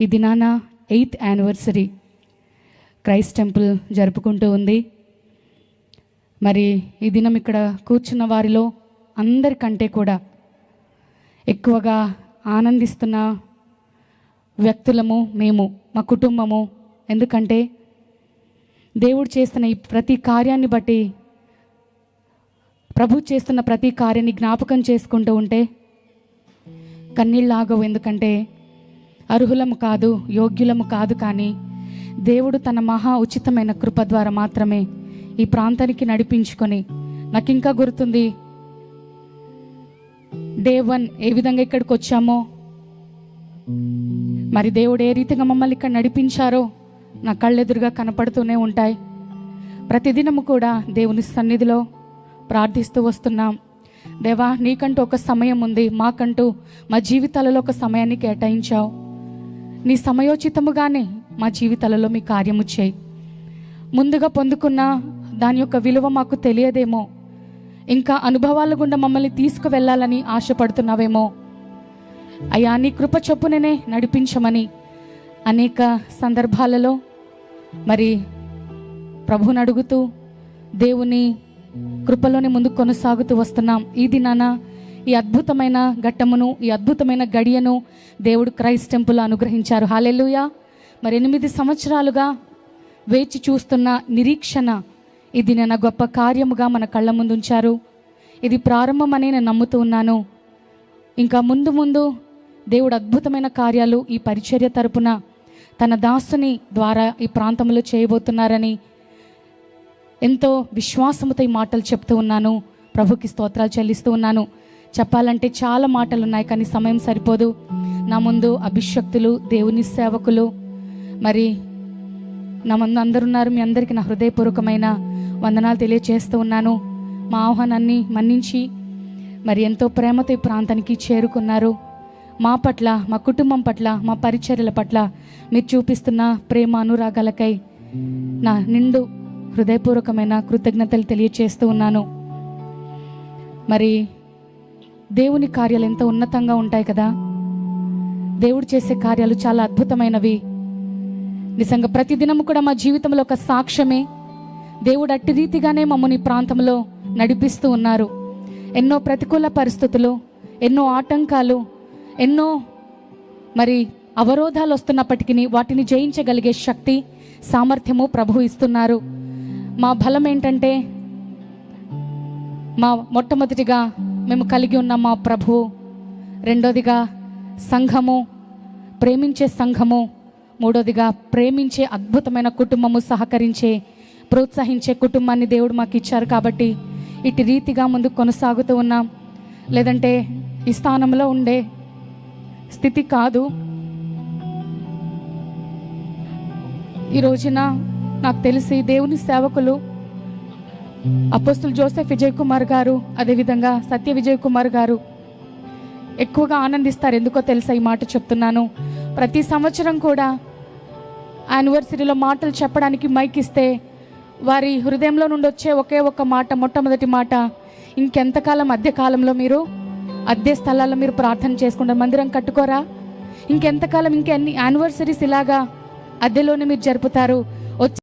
ఈ దినాన 8th anniversary Christ temple జరుపుకుంటూ ఉంది. మరి ఈ దినం ఇక్కడ కూర్చున్న వారిలో అందరికంటే కూడా ఎక్కువగా ఆనందిస్తున్న వ్యక్తులము మేము, మా కుటుంబము. ఎందుకంటే దేవుడు చేస్తున్న ఈ ప్రతి కార్యాన్ని బట్టి, ప్రభు చేస్తున్న ప్రతి కార్యాన్ని జ్ఞాపకం చేసుకుంటూ ఉంటే కన్నీళ్ళాగవు. ఎందుకంటే అర్హులము కాదు, యోగ్యులము కాదు, కానీ దేవుడు తన మహా ఉచితమైన కృప ద్వారా మాత్రమే ఈ ప్రాంతానికి నడిపించుకొని, నాకు ఇంకా గుర్తుంది డే 1 ఏ విధంగా ఇక్కడికి వచ్చామో, మరి దేవుడు ఏ రీతిగా మమ్మల్ని ఇక్కడ నడిపించారో నా కళ్ళెదురుగా కనపడుతూనే ఉంటాయి. ప్రతిదినము కూడా దేవుని సన్నిధిలో ప్రార్థిస్తూ వస్తున్నాం. దేవా, నీకంటూ ఒక సమయం ఉంది, మాకంటూ మా జీవితాలలో ఒక సమయాన్ని కేటాయించావు. నీ సమయోచితముగానే మా జీవితాలలో మీ కార్యము చేయి. ముందుగా పొందుకున్న దాని యొక్క విలువ మాకు తెలియదేమో, ఇంకా అనుభవాల గుండా మమ్మల్ని తీసుకువెళ్ళాలని ఆశపడుతున్నావేమో. అయ్యా, నీ కృప చొప్పుననే నడిపించమని అనేక సందర్భాలలో మరి ప్రభువుని అడుగుతూ దేవుని కృపలోనే ముందు కొనసాగుతూ వస్తున్నాం. ఈ దినాన ఈ అద్భుతమైన ఘట్టమును, ఈ అద్భుతమైన గడియను దేవుడు క్రైస్ట్ టెంపుల్ అనుగ్రహించారు. హల్లెలూయా. మరి 8 సంవత్సరాలుగా వేచి చూస్తున్న నిరీక్షణ ఇది నేను గొప్ప కార్యముగా మన కళ్ళ ముందు ఉంచారు. ఇది ప్రారంభమని నేను నమ్ముతూ ఉన్నాను. ఇంకా ముందు ముందు దేవుడు అద్భుతమైన కార్యాలు ఈ పరిచర్య తరపున తన దాసుని ద్వారా ఈ ప్రాంతంలో చేయబోతున్నారని ఎంతో విశ్వాసముతో ఈ మాటలు చెప్తూ ఉన్నాను. ప్రభుకి స్తోత్రాలు చెల్లిస్తూ ఉన్నాను. చెప్పాలంటే చాలా మాటలు ఉన్నాయి, కానీ సమయం సరిపోదు. నా ముందు అభిషక్తులు, దేవుని సేవకులు, మరి నా ముందు అందరున్నారు. మీ అందరికీ నా హృదయపూర్వకమైన వందనాలు తెలియజేస్తూ ఉన్నాను. మా ఆహ్వానాన్ని మన్నించి మరి ఎంతో ప్రేమతో ఈ ప్రాంతానికి చేరుకున్నారు. మా పట్ల, మా కుటుంబం పట్ల, మా పరిచర్యల పట్ల మీరు చూపిస్తున్న ప్రేమ అనురాగాలకై నా నిండు హృదయపూర్వకమైన కృతజ్ఞతలు తెలియజేస్తూ ఉన్నాను. మరి దేవుని కార్యాలు ఎంతో ఉన్నతంగా ఉంటాయి కదా. దేవుడు చేసే కార్యాలు చాలా అద్భుతమైనవి. నిజంగా ప్రతిదినము కూడా మా జీవితంలో ఒక సాక్ష్యమే. దేవుడు అట్టి రీతిగానే మమ్మల్ని ప్రాంతంలో నడిపిస్తూ ఉన్నారు. ఎన్నో ప్రతికూల పరిస్థితులు, ఎన్నో ఆటంకాలు, ఎన్నో మరి అవరోధాలు వస్తున్నప్పటికీ వాటిని జయించగలిగే శక్తి, సామర్థ్యము ప్రభువు ఇస్తున్నారు. మా బలం ఏంటంటే, మా మొట్టమొదటిగా మేము కలిగి ఉన్న మా ప్రభువు, రెండోదిగా సంఘము, ప్రేమించే సంఘము, మూడోదిగా ప్రేమించే అద్భుతమైన కుటుంబము, సహకరించే ప్రోత్సహించే కుటుంబాన్ని దేవుడు మాకు ఇచ్చారు. కాబట్టి ఇటు రీతిగా ముందుకు కొనసాగుతూ ఉన్నాం. లేదంటే ఈ స్థానంలో ఉండే స్థితి కాదు. ఈ రోజున నాకు తెలిసి దేవుని సేవకులు అపోస్తులు జోసెఫ్ విజయ్ కుమార్ గారు, అదేవిధంగా సత్య విజయ్ కుమార్ గారు ఎక్కువగా ఆనందిస్తారు. ఎందుకో తెలుసా ఈ మాట చెప్తున్నాను. ప్రతి సంవత్సరం కూడా యానివర్సరీలో మాటలు చెప్పడానికి మైక్ ఇస్తే వారి హృదయంలో నుండి వచ్చే ఒకే ఒక మాట, మొట్టమొదటి మాట, ఇంకెంతకాలం అద్దె కాలంలో మీరు అద్దె స్థలాల్లో మీరు ప్రార్థన చేసుకుంటారు, మందిరం కట్టుకోరా? ఇంకెంతకాలం, ఇంకెన్ని యానివర్సరీస్ ఇలాగా అద్దెలోనే మీరు జరుపుతారు?